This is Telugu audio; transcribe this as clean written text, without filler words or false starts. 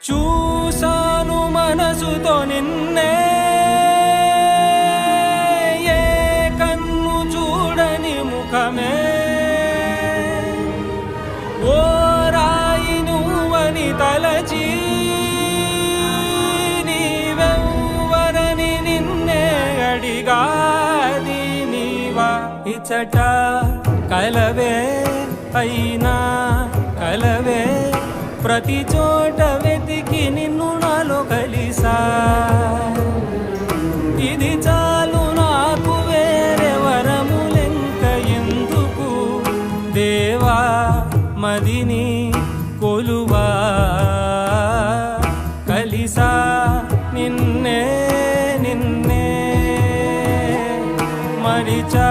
చూసాను మనసుతో నిన్నే, ఏ కన్ను చూడని ముఖమే, ఓ రాయి నువ్వని తలచి నీవెవ్వరని నిన్నే అడిగాది నీవా. ఇచ్చట కలవే అయినా కలవే, ప్రతి చోట వెతికి నిన్ను నాలో కలిసా. ఇది చాలు నాకు, వేరే వరములెంక ఎందుకు, దేవా మదిని కొలువా. కలిసా నిన్నే నిన్నే మరిచా